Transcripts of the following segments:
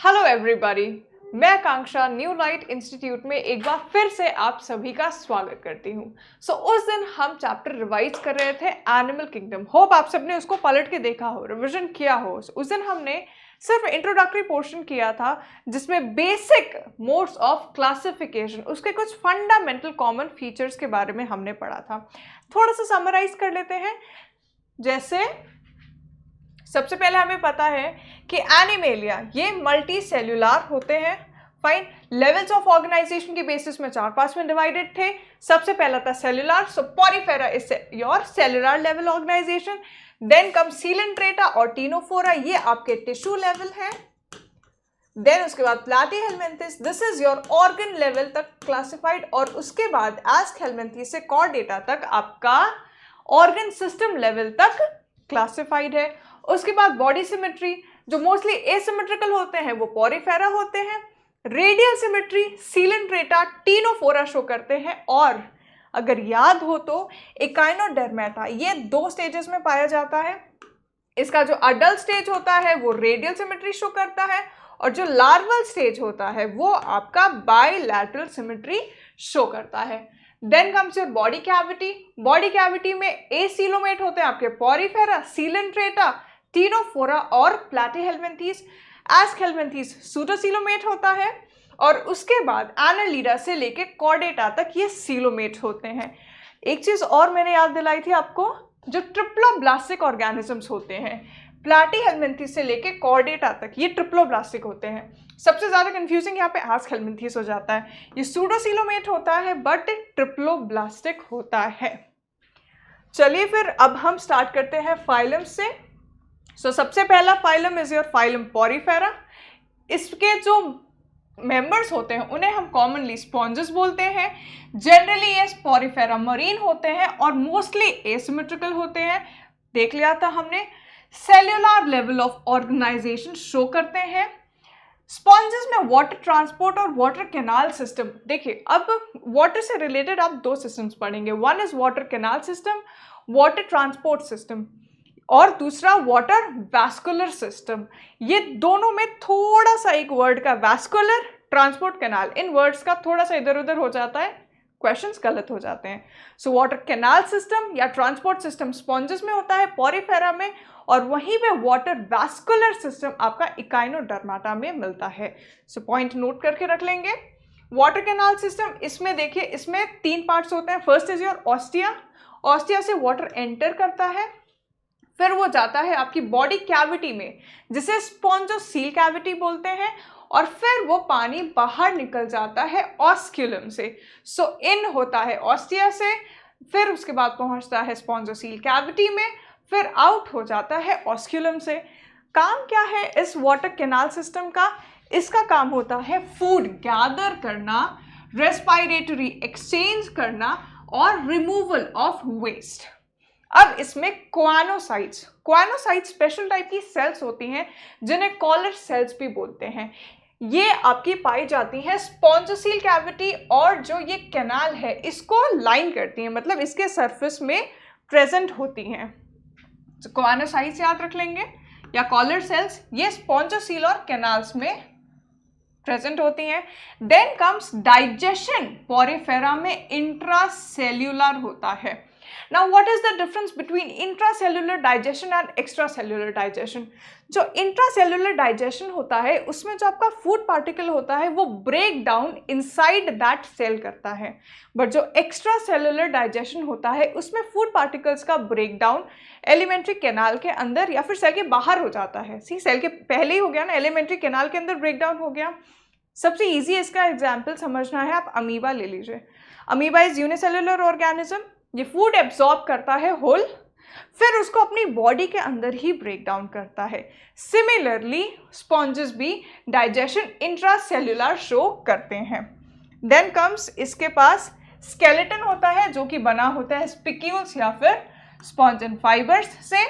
Hello everybody, मैं आकांक्षा new light institute में एक बार फिर से आप सभी का स्वागत करती हूँ। उस दिन हम चैप्टर रिवाइज कर रहे थे एनिमल किंगडम। होप आप सबने उसको पलट के देखा हो, रिवीजन किया हो। उस दिन हमने सिर्फ इंट्रोडक्टरी पोर्शन किया था जिसमें बेसिक मोड्स ऑफ क्लासिफिकेशन, उसके कुछ फंडामेंटल कॉमन फीचर्स के बारे में हमने पढ़ा था। थोड़ा सा समराइज कर लेते हैं। जैसे सबसे पहले हमें पता है कि एनिमेलिया ये मल्टी सेल्यूलर होते हैं। फाइन। लेवल्स ऑफ ऑर्गेनाइजेशन के बेसिस में 4 पार्ट्स में डिवाइडेड थे। सबसे पहला था cellular, so Porifera is your cellular level organisation. Then come Coelenterata और टीनोफोरा, ये आपके टिश्यू लेवल है। देन उसके बाद Platyhelminthes, this is your organ level तक क्लासिफाइड। और उसके बाद एस्कहेलमिन्थेस से कॉर्डेटा तक आपका ऑर्गन सिस्टम लेवल तक क्लासिफाइड है। उसके बाद बॉडी सिमेट्री, जो मोस्टली एसिमेट्रिकल होते हैं वो पॉरीफेरा होते हैं। Radial symmetry Coelenterata, Ctenophora show करते हैं। और अगर याद हो तो एकाइनोडर्मेटा ये 2 स्टेजेस में पाया जाता है। इसका जो अडल्ट स्टेज होता है वो रेडियल सिमेट्री शो करता है, और जो लार्वल स्टेज होता है वो आपका बाइलैटरल सिमेट्री शो करता है। Then comes your body cavity. Body cavity में एसीलोमेट होते हैं आपके पॉरीफेरा, सीलेंट्रेटा, टीनोफोरा और प्लैटीहेलमिन्थेस। एस्कहेलमिन्थेस सूडोसीलोमेट होता है, और उसके बाद एनालिडा से लेके कॉर्डेटा तक ये सीलोमेट होते हैं। एक चीज और मैंने याद दिलाई थी आपको, जो ट्रिप्लोब्लास्टिक ऑर्गेनिजम्स होते हैं प्लैटीहेलमिन्थेस से लेके कॉर्डेटा तक ये ट्रिप्लोब्लास्टिक होते हैं। सबसे ज्यादा कंफ्यूजिंग यहाँ पे एस्कहेलमिन्थेस हो जाता है। ये सूडोसीलोमेट होता है बट ट्रिप्लोब्लास्टिक होता है। चलिए फिर अब हम स्टार्ट करते हैं फाइलम से। सबसे पहला phylum is your phylum Porifera. इसके जो मेंबर्स होते हैं उन्हें हम कॉमनली स्पॉन्जेस बोलते हैं। जनरली ये पॉरीफेरा मरीन होते हैं और मोस्टली एसिमेट्रिकल होते हैं। देख लिया था हमने। Cellular level of organization show करते हैं। स्पॉन्जेस में वाटर ट्रांसपोर्ट और वाटर कैनाल सिस्टम। देखिए, अब वाटर से रिलेटेड आप 2 सिस्टम्स पढ़ेंगे। One is water canal system, water transport system, और दूसरा वाटर वैस्कुलर सिस्टम। ये दोनों में थोड़ा सा एक वर्ड का वैस्कुलर, ट्रांसपोर्ट, कैनाल, इन वर्ड्स का थोड़ा सा इधर उधर हो जाता है, क्वेश्चंस गलत हो जाते हैं। वाटर कैनाल सिस्टम या ट्रांसपोर्ट सिस्टम स्पॉन्जेस में होता है पॉरीफेरा में, और वहीं पे वाटर वैस्कुलर सिस्टम आपका इकाइनोडर्माटा में मिलता है। पॉइंट नोट करके रख लेंगे। वाटर कैनाल सिस्टम, इसमें देखिए, इसमें 3 पार्ट्स होते हैं। First is your ostia. Ostia से वाटर एंटर करता है, फिर वो जाता है आपकी बॉडी कैविटी में जिसे स्पॉन्जोसील कैविटी बोलते हैं, और फिर वो पानी बाहर निकल जाता है ऑस्क्यूलम से। इन होता है ऑस्टिया से, फिर उसके बाद पहुंचता है स्पॉन्जोसील कैविटी में, फिर आउट हो जाता है ऑस्क्यूलम से। काम क्या है इस वाटर कैनाल सिस्टम का? इसका काम होता है फूड गैदर करना, रेस्पिरेटरी एक्सचेंज करना और रिमूवल ऑफ वेस्ट। अब इसमें क्वानोसाइट्स स्पेशल टाइप की सेल्स होती हैं जिन्हें कॉलर सेल्स भी बोलते हैं। ये आपकी पाई जाती हैं स्पॉन्जोसील कैविटी, और जो ये कैनाल है इसको लाइन करती हैं, मतलब इसके सरफेस में प्रेजेंट होती हैं। क्वानोसाइट्स याद रख लेंगे, या कॉलर सेल्स, ये स्पॉन्जोसील और कैनाल्स में प्रेजेंट होती हैं। Then comes digestion. पॉरीफेरा में इंट्रासेल्यूलर होता है। Now what is the difference between intracellular digestion and extracellular digestion? जो intracellular digestion होता है उसमें जो आपका फूड पार्टिकल होता है वो break down inside that cell करता है, बट जो extracellular digestion होता है उसमें फूड पार्टिकल्स का ब्रेक डाउन एलिमेंट्री कैनाल के अंदर या फिर सेल के बाहर हो जाता है। सेल के पहले ही हो गया ना, एलिमेंट्री कैनाल के अंदर ब्रेक डाउन हो गया। सबसे ईजी इसका एग्जाम्पल समझना है, आप अमीबा ले लीजिए। Amoeba is unicellular organism. ये फूड एब्जॉर्ब करता है होल, फिर उसको अपनी बॉडी के अंदर ही ब्रेक डाउन करता है। सिमिलरली स्पॉन्जेस भी डाइजेशन इंट्रासेल्युलर शो करते हैं। देन कम्स, इसके पास स्केलेटन होता है जो कि बना होता है स्पिक्यूल्स या फिर स्पॉन्जन फाइबर्स से।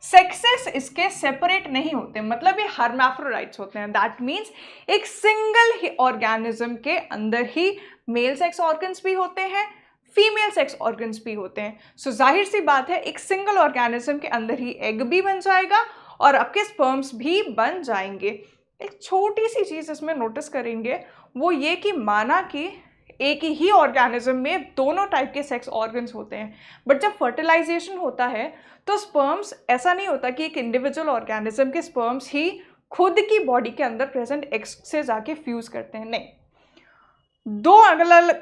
सेक्सेस इसके सेपरेट नहीं होते, मतलब ये हर्माफ्रोडाइट्स होते हैं। दैट मीन्स एक सिंगल ही ऑर्गेनिज्म के अंदर ही मेल सेक्स ऑर्गन्स भी होते हैं, फीमेल सेक्स ऑर्गन्स भी होते हैं। जाहिर सी बात है एक सिंगल ऑर्गेनिज्म के अंदर ही एग भी बन जाएगा और आपके स्पर्म्स भी बन जाएंगे। एक छोटी सी चीज़ इसमें नोटिस करेंगे, वो ये कि माना कि एक ही ऑर्गेनिज्म में दोनों टाइप के सेक्स ऑर्गन्स होते हैं, बट जब फर्टिलाइजेशन होता है तो स्पर्म्स, ऐसा नहीं होता कि एक इंडिविजुअल ऑर्गेनिज्म के स्पर्म्स ही खुद की बॉडी के अंदर प्रेजेंट एग्स से जाके फ्यूज करते हैं, नहीं। दो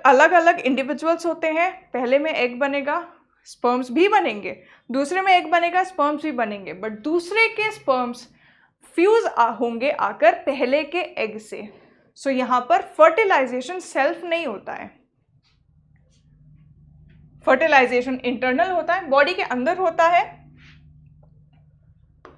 अलग अलग इंडिविजुअल्स होते हैं, पहले में एग बनेगा, स्पर्म्स भी बनेंगे, दूसरे में एग बनेगा, स्पर्म्स भी बनेंगे, बट दूसरे के स्पर्म्स फ्यूज होंगे आकर पहले के एग से। सो यहां पर फर्टिलाइजेशन सेल्फ नहीं होता है, फर्टिलाइजेशन इंटरनल होता है, बॉडी के अंदर होता है,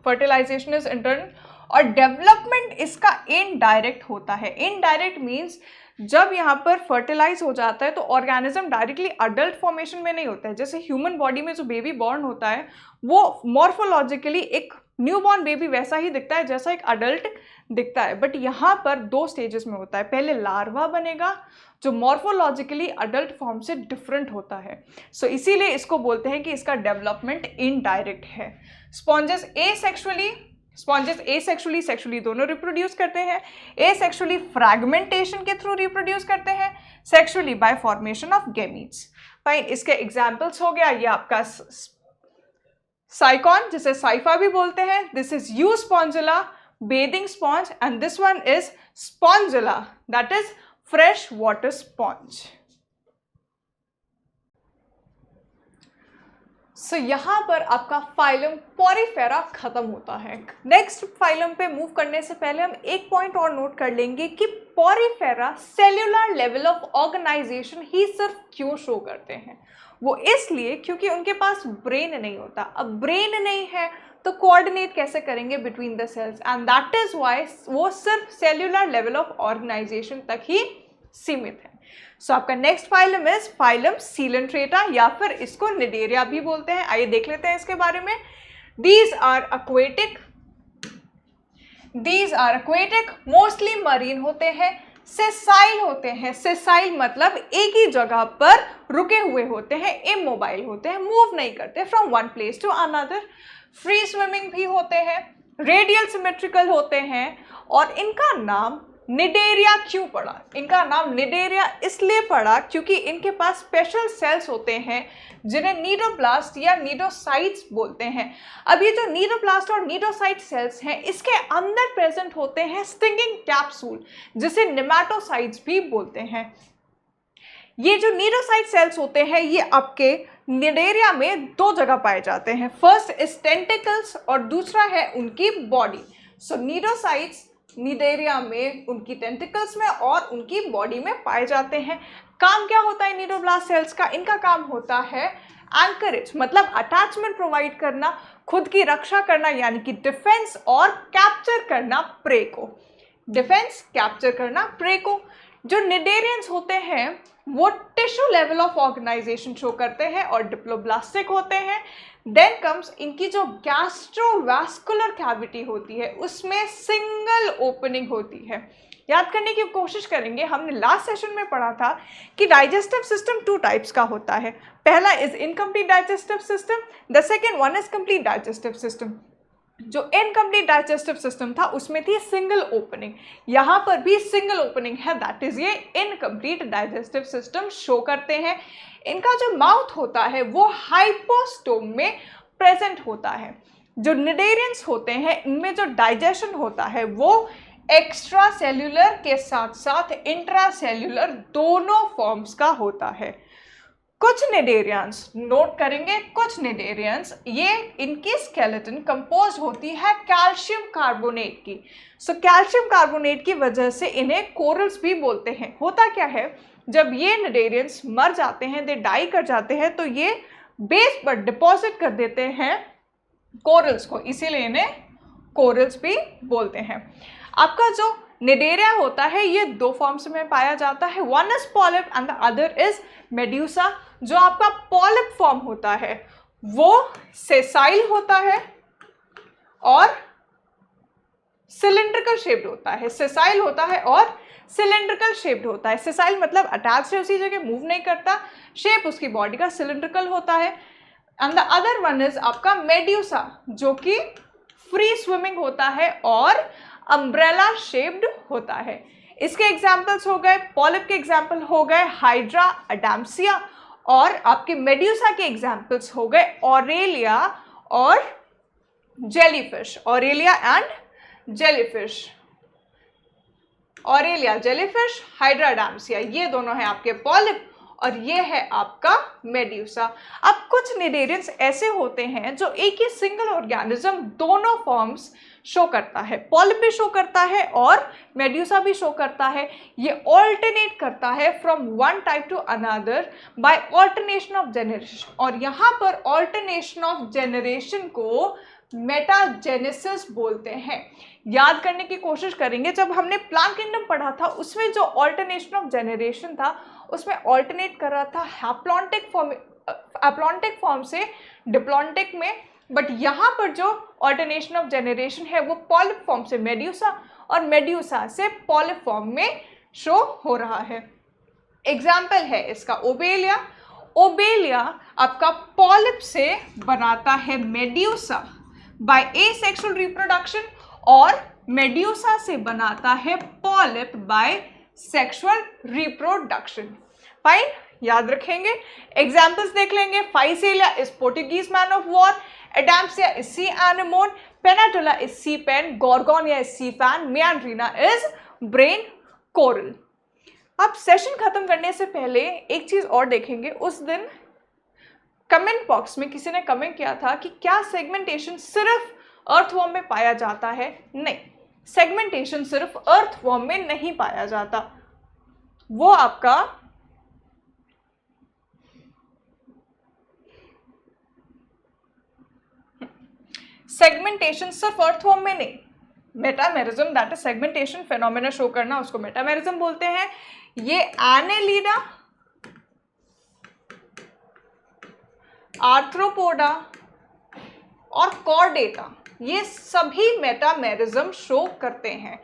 फर्टिलाइजेशन इज इंटरनल, और डेवलपमेंट इसका इनडायरेक्ट होता है। इनडायरेक्ट मीन्स जब यहाँ पर फर्टिलाइज हो जाता है तो ऑर्गेनिज्म डायरेक्टली अडल्ट फॉर्मेशन में नहीं होता है। जैसे ह्यूमन बॉडी में जो बेबी बॉर्न होता है वो मॉर्फोलॉजिकली एक न्यूबॉर्न बेबी वैसा ही दिखता है जैसा एक अडल्ट दिखता है, बट यहाँ पर दो स्टेजेस में होता है। पहले लार्वा बनेगा जो मॉर्फोलॉजिकली अडल्ट फॉर्म से डिफरेंट होता है, सो इसीलिए इसको बोलते हैं कि इसका डेवलपमेंट इनडायरेक्ट है। स्पॉन्जेस एसेक्सुअली सेक्सुअली दोनों रिप्रोड्यूस करते हैं। एसेक्सुअली फ्रैगमेंटेशन के थ्रू रिप्रोड्यूस करते हैं, sexually bye formation of gametes. Fine, इसके एग्जांपल्स हो गया ये आपका साइकॉन, जिसे साइफा भी बोलते हैं, this is Euspongia bathing sponge, and this one is Spongilla that is fresh water sponge. So यहाँ पर आपका फाइलम पॉरीफेरा खत्म होता है। नेक्स्ट फाइलम पे मूव करने से पहले हम एक पॉइंट और नोट कर लेंगे कि Porifera cellular level of organisation ही सिर्फ क्यों शो करते हैं। वो इसलिए क्योंकि उनके पास ब्रेन नहीं होता। अब ब्रेन नहीं है तो कोऑर्डिनेट कैसे करेंगे between the cells, and that is why वो सिर्फ सेल्यूलर लेवल ऑफ ऑर्गेनाइजेशन तक ही सीमित है। सो आपका next phylum is phylum Coelenterata, या फिर इसको निडेरिया भी बोलते हैं। आइए देख लेते हैं इसके बारे में। These are aquatic, mostly marine होते हैं, सेसाइल होते हैं। सेसाइल मतलब एक ही जगह पर रुके हुए होते हैं, इमोबाइल होते हैं, मूव नहीं करते from one place to another. Free swimming भी होते हैं, रेडियल सिमेट्रिकल होते हैं, और इनका नाम निडेरिया क्यों पड़ा? इनका नाम निडेरिया इसलिए पड़ा क्योंकि इनके पास स्पेशल सेल्स होते हैं जिन्हें नीडोब्लास्ट या नीडोसाइट्स बोलते हैं। अब ये जो नीडोब्लास्ट और नीडोसाइट सेल्स हैं, इसके अंदर प्रेजेंट होते हैं स्टिंगिंग कैप्सूल, जिसे नेमाटोसाइट्स भी बोलते हैं। ये जो नीडोसाइट सेल्स होते हैं ये आपके निडेरिया में दो जगह पाए जाते हैं। फर्स्ट इज टेंटिकल्स और दूसरा है उनकी बॉडी। सो नीडोसाइट्स निडेरिया में उनकी टेंटिकल्स में और उनकी बॉडी में पाए जाते हैं। काम क्या होता है नीडोब्लास्ट सेल्स का? इनका काम होता है एंकरेज, मतलब अटैचमेंट प्रोवाइड करना, खुद की रक्षा करना यानी कि डिफेंस, और कैप्चर करना प्रे को। डिफेंस, कैप्चर करना प्रे को। जो निडेरियंस होते हैं वो tissue level of organization show करते हैं और डिप्लोब्लास्टिक होते हैं। देन कम्स इनकी जो गैस्ट्रोवास्कुलर कैविटी होती है उसमें सिंगल ओपनिंग होती है। याद करने की कोशिश करेंगे, हमने लास्ट सेशन में पढ़ा था कि डाइजेस्टिव सिस्टम टू टाइप्स का होता है। पहला is incomplete digestive system, the second one is complete digestive system. जो इनकम्प्लीट डाइजेस्टिव सिस्टम था उसमें थी सिंगल ओपनिंग, यहाँ पर भी सिंगल ओपनिंग है, दैट इज ये इनकम्प्लीट डाइजेस्टिव सिस्टम शो करते हैं। इनका जो माउथ होता है वो हाइपोस्टोम में प्रेजेंट होता है। जो निडेरियंस होते हैं इनमें जो डाइजेशन होता है वो एक्स्ट्रा सेल्यूलर के साथ साथ इंट्रा सेल्यूलर दोनों फॉर्म्स का होता है। कुछ निडेरियंस नोट करेंगे, कुछ निडेरियंस ये इनकी स्केलेटन कंपोज होती है कैल्शियम कार्बोनेट की। सो कैल्शियम कार्बोनेट की वजह से इन्हें कोरल्स भी बोलते हैं। होता क्या है, जब ये निडेरियंस मर जाते हैं, दे डाई कर जाते हैं, तो ये बेस पर डिपॉजिट कर देते हैं कोरल्स को, इसीलिए इन्हें कोरल्स भी बोलते हैं। आपका जो निडेरिया होता है ये दो फॉर्म्स में पाया जाता है, one is polyp and the other is medusa. जो आपका पॉलिप फॉर्म होता है वो सेसाइल होता है और सिलिंड्रिकल शेप्ड होता है। सेसाइल होता है और सिलिंड्रिकल शेप्ड होता है। सेसाइल मतलब अटैच है उसी जगह, मूव नहीं करता, शेप उसकी बॉडी का सिलिंड्रिकल होता है। And the other one is आपका मेड्यूसा जो कि फ्री स्विमिंग होता है और अम्ब्रेला शेप्ड होता है। इसके एग्जाम्पल्स हो गए, पॉलिप के एग्जाम्पल हो गए हाइड्रा, अडाम्सिया, और आपके मेड्यूसा के एग्जाम्पल्स हो गए ऑरेलिया और jellyfish, Aurelia and jellyfish, Aurelia jellyfish, Hydra Adamsia, ये दोनों हैं आपके पॉलिप और ये है आपका मेड्यूसा। अब कुछ निडेरियंस ऐसे होते हैं जो एक ही सिंगल ऑर्गेनिज्म दोनों फॉर्म्स शो करता है, पॉलिप भी शो करता है और मेड्यूसा भी शो करता है। ये ऑल्टरनेट करता है from one type two another by alternation of generation, और यहाँ पर ऑल्टरनेशन ऑफ जनरेशन को मेटाजेनेसिस बोलते हैं। याद करने की कोशिश करेंगे, जब हमने प्लांट किंगडम पढ़ा था उसमें जो ऑल्टरनेशन ऑफ जनरेशन था उसमें ऑल्टरनेट कर रहा था हैप्लॉन्टिक फॉर्म से डिप्लॉन्टिक में, बट यहाँ पर जो ऑल्टरनेशन ऑफ जनरेशन है वो पॉलिप फॉर्म से मेड्यूसा और मेड्यूसा से पॉलिप फॉर्म में शो हो रहा है। एग्जाम्पल है इसका ओबेलिया। ओबेलिया आपका पॉलिप से बनाता है मेड्यूसा बाय एसेक्सुअल रिप्रोडक्शन और मेड्यूसा से बनाता है polyp by sexual reproduction. Fine, याद रखेंगे। एग्जाम्पल्स देख लेंगे, Physalia is Portuguese man of war, Adamsia is sea anemone, Pennatula is sea pen, Gorgonia is sea fan, Meandrina is brain coral. अब session खत्म करने से पहले एक चीज और देखेंगे। उस दिन कमेंट बॉक्स में किसी ने कमेंट किया था कि क्या सेगमेंटेशन सिर्फ अर्थवॉर्म में पाया जाता है? नहीं, सेगमेंटेशन सिर्फ अर्थवॉर्म में नहीं पाया जाता। वो आपका सेगमेंटेशन सिर्फ अर्थवॉर्म में नहीं, metamerism that is segmentation phenomena show करना, उसको मेटामेरिज्म बोलते हैं। ये एनेलिडा, आर्थ्रोपोडा और कॉर्डेटा, ये सभी मेटामेरिज्म शो करते हैं।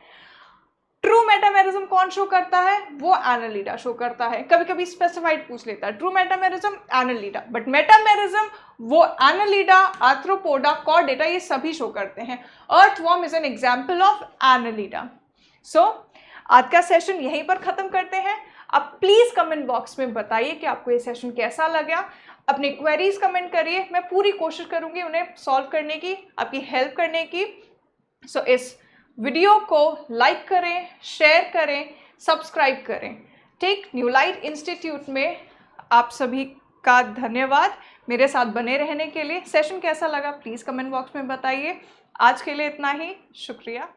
ट्रू मेटामेरिज्म कौन शो करता है? वो एनालिडा शो करता है। कभी कभी स्पेसिफाइड पूछ लेता है, true metamerism Annelida, but metamerism वो एनालिडा, आर्थ्रोपोडा, कॉर्डेटा, ये सभी शो करते हैं। Earthworm is an example of Annelida. So आज का सेशन यहीं पर खत्म करते हैं। आप प्लीज कमेंट बॉक्स में बताइए कि आपको ये सेशन कैसा लगा। अपनी क्वेरीज कमेंट करिए, मैं पूरी कोशिश करूंगी उन्हें सॉल्व करने की, आपकी हेल्प करने की। सो इस वीडियो को लाइक करें, शेयर करें, सब्सक्राइब करें। ठीक, न्यू लाइट इंस्टीट्यूट में आप सभी का धन्यवाद मेरे साथ बने रहने के लिए। सेशन कैसा लगा प्लीज़ कमेंट बॉक्स में बताइए। आज के लिए इतना ही, शुक्रिया।